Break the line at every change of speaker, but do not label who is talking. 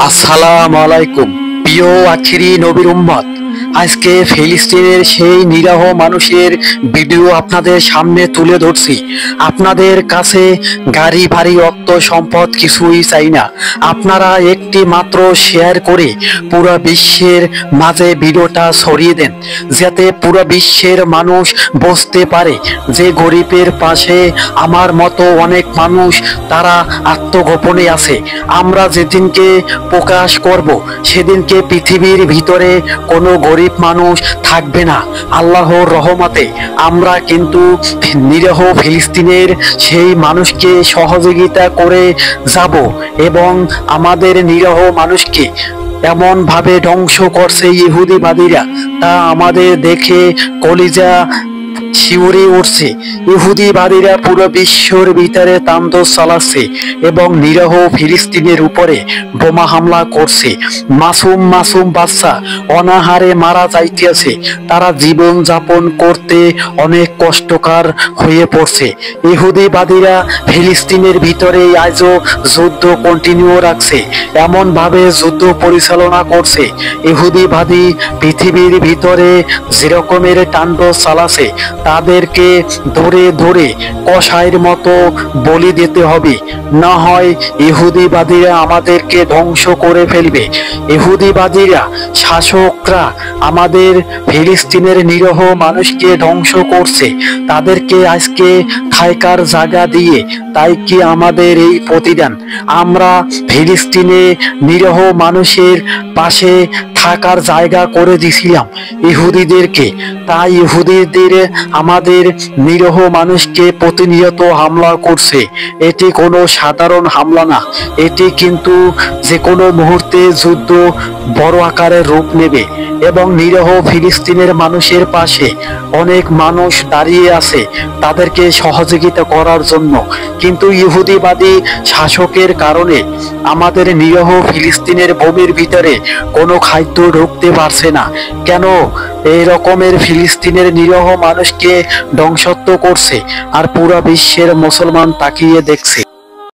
আসসালামু আলাইকুম। প্রিয় আখিরি নবীর উম্মত, আজকে ফিলিস্তিনের সেই নিরীহ মানুষের ভিডিও আপনাদের সামনে তুলে ধরছি। আপনাদের কাছে গাড়ি ভারী অর্থ সম্পদ কিছুই চাই না, আপনারা একটি মাত্র শেয়ার করে পুরো বিশ্বের মাঝে ভিডিওটা ছড়িয়ে দেন, যাতে পুরো বিশ্বের মানুষ বুঝতে পারে যে গরিবের পাশে আমার মতো অনেক মানুষ তারা আত্মগোপনে আছে। আমরা যেদিনকে প্রকাশ করব সেদিনকে পৃথিবীর ভিতরে কোনো গরিব মানুষ থাকবে না। আল্লাহর রহমতে আমরা কিন্তু নিরীহ ফিলিস্তিনের সেই মানুষকে সহযোগিতা করে যাব এবং আমাদের নিরীহ মানুষকে এমন ভাবে ধ্বংস করছে ইহুদিবাদীরা, তা আমাদের দেখে কলিজা শিউরে উঠছে। ইহুদিবাদীরা পুরো বিশ্বর ভিতরে তাণ্ডব চালাচ্ছে এবং নিরীহ ফিলিস্তিনের উপরে বোমা হামলা করছে। মাসুম মাসুম বাচ্চা অনাহারে মারা যাইতেছে, তারা জীবন যাপন করতে অনেক কষ্টকর হয়ে পড়ছে। ইহুদিবাদীরা ফিলিস্তিনের ভিতরে আজও যুদ্ধ কন্টিনিউ রাখছে, এমন ভাবে যুদ্ধ পরিচালনা করছে। ইহুদিবাদী পৃথিবীর ভিতরে যেরকমের তাণ্ডব চালাছে, তাদেরকে ধরে ধরে কসাইয়ের মতো বলি দিতে হবে, না হয় ইহুদিবাদীরা আমাদেরকে ধ্বংস করে ফেলবে। ইহুদিবাদীরা শাসকরা আমাদের ফিলিস্তিনের নিরীহ মানুষকে ধ্বংস করছে, তাদেরকে আজকে থাকার জায়গা দিয়ে, তাই কি আমাদের এই প্রতিদান? আমরা ফিলিস্তিনে নিরীহ মানুষের পাশে থাকার জায়গা করে দিছিলাম ইহুদিদেরকে, তাই ইহুদিদের আমাদের নিরীহ মানুষকে প্রতিনিয়ত হামলা করছে। এটি কোনো সাধারণ হামলা না, এটি কিন্তু যে কোনো মুহূর্তে যুদ্ধ বড় আকারের রূপ নেবে এবং নিরীহ ফিলিস্তিনের মানুষের পাশে অনেক মানুষ দাঁড়িয়ে আছে তাদেরকে সহযোগিতা করার জন্য। কিন্তু ইহুদিবাদী শাসকের কারণে আমাদের নিরীহ ফিলিস্তিনের ভূমির ভিতরে কোনো খাদ্য ঢুকতে পারছে না। কেন এই রকমের ফিলিস্তিনের নিরীহ মানুষকে ধ্বংসত্ব করছে আর পুরো বিশ্বের মুসলমান তাকিয়ে দেখছে।